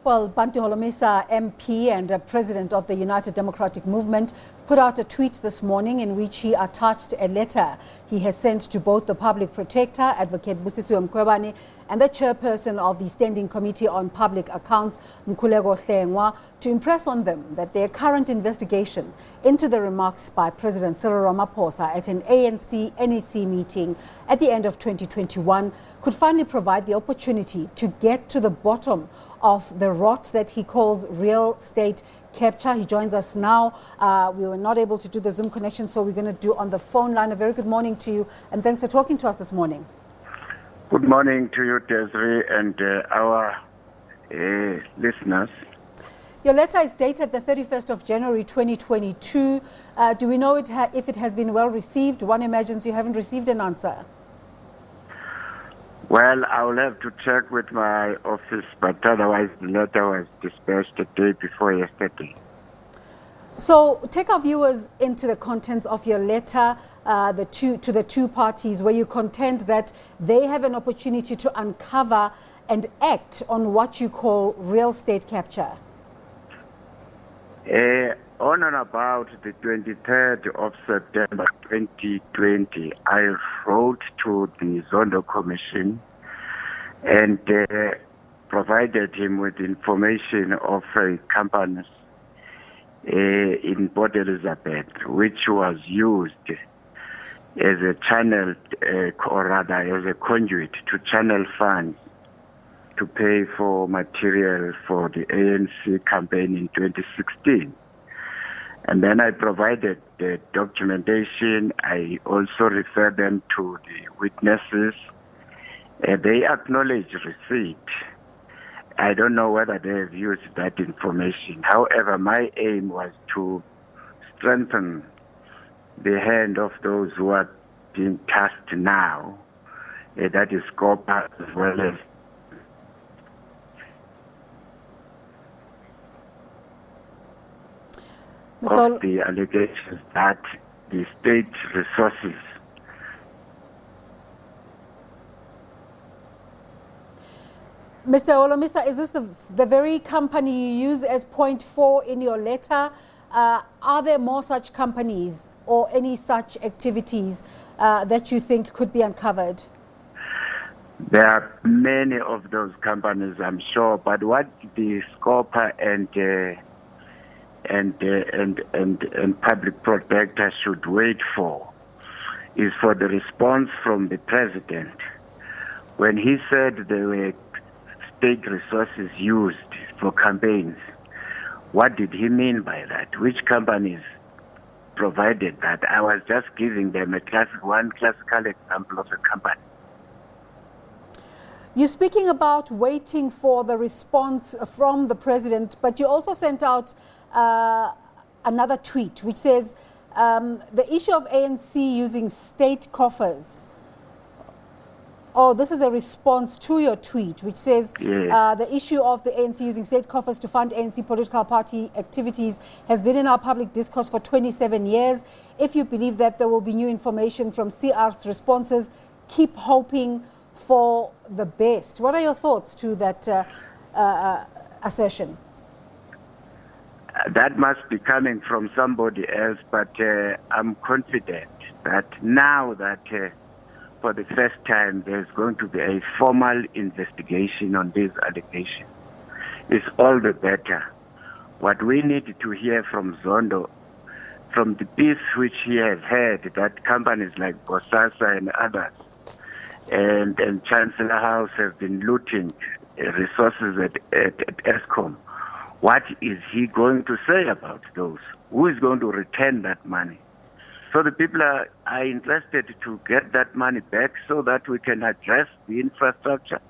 Well, Bantu Holomisa, MP and President of the United Democratic Movement, put out a tweet this morning in which he attached a letter he has sent to both the Public Protector, Advocate Busisiwe Mkhwebana, and the chairperson of the Standing Committee on Public Accounts, Mkhuleko Hlengwa, to impress on them that their current investigation into the remarks by President Cyril Ramaphosa at an ANC-NEC meeting at the end of 2021 could finally provide the opportunity to get to the bottom of the rot that he calls real estate capture. He joins us now. We were not able to do the Zoom connection, so we're going to do on the phone line. A very good morning to you, and thanks for talking to us this morning. Good morning to you, Desiree, and our listeners. Your letter is dated the 31st of January 2022. Do we know if it has been well received? One imagines you haven't received an answer. Well, I will have to check with my office, but otherwise the letter was dispersed the day before yesterday. So take our viewers into the contents of your letter to the two parties, where you contend that they have an opportunity to uncover and act on what you call real estate capture. On and about the 23rd of September 2020, I wrote to the Zondo Commission and provided him with information of companies in Port Elizabeth, which was used as a channel, or rather as a conduit to channel funds to pay for material for the ANC campaign in 2016. And then I provided the documentation. I also referred them to the witnesses. They acknowledge receipt. I don't know whether they have used that information. However, my aim was to strengthen the hand of those who are being tasked now, that is SCOPA, as well as of the allegations that the state resources. Mr. Holomisa, is this the very company you use as point 4 in your letter? Are there more such companies or any such activities that you think could be uncovered? There are many of those companies, I'm sure, but what the SCOPA and public protector should wait for is for the response from the president. When he said there were state resources used for campaigns, what did he mean by that? Which companies provided that? I was just giving them one classical example of a company. You're speaking about waiting for the response from the president, but you also sent out another tweet which says the issue of ANC using state coffers. Oh, this is a response to your tweet which says the issue of the ANC using state coffers to fund ANC political party activities has been in our public discourse for 27 years. If you believe that there will be new information from CR's responses, keep hoping for the best. What are your thoughts to that assertion? That must be coming from somebody else, but I'm confident that now that for the first time there's going to be a formal investigation on these allegations, it's all the better. What we need to hear from Zondo, from the piece which he has heard, that companies like Bosasa and others and Chancellor House have been looting resources at ESCOM. What is he going to say about those? Who is going to return that money? So the people are interested to get that money back so that we can address the infrastructure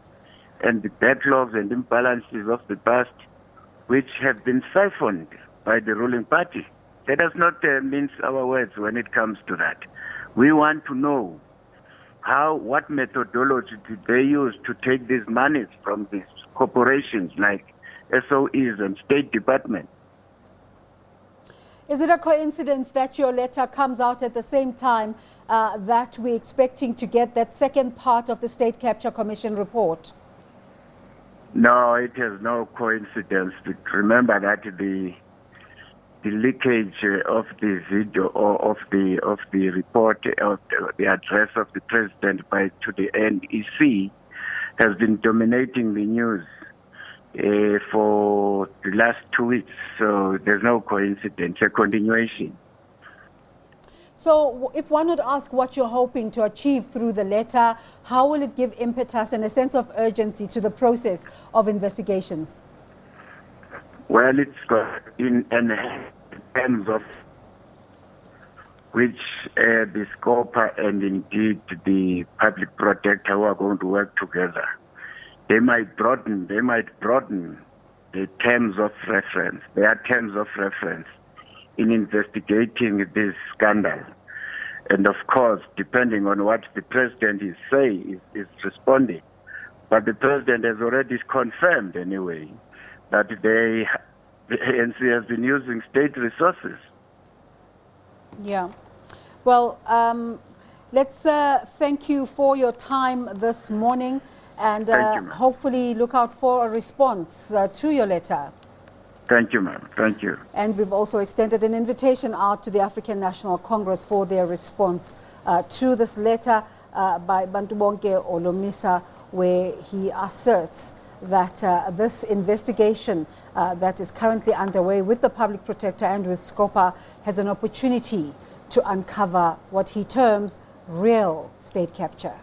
and the backlogs and imbalances of the past, which have been siphoned by the ruling party. Let us not mince our words when it comes to that. We want to know what methodology did they use to take these monies from these corporations like SOEs and State Department. Is it a coincidence that your letter comes out at the same time that we're expecting to get that second part of the State Capture Commission report? No, it is no coincidence. Remember that the leakage of the video or of the report of the address of the president to the NEC has been dominating the news for the last 2 weeks. So there's no coincidence, a continuation. So if one would ask what you're hoping to achieve through the letter, how will it give impetus and a sense of urgency to the process of investigations? Well, it's got in terms of which the SCOPA and indeed the public protector who are going to work together, they might broaden the terms of reference. There are terms of reference in investigating this scandal. And of course, depending on what the president is saying, is responding. But the president has already confirmed anyway that the ANC has been using state resources. Yeah. Well, let's thank you for your time this morning, and hopefully look out for a response to your letter. Thank you, ma'am. Thank you. And we've also extended an invitation out to the African National Congress for their response to this letter by Bantu Holomisa, where he asserts that this investigation that is currently underway with the Public Protector and with SCOPA has an opportunity to uncover what he terms real state capture.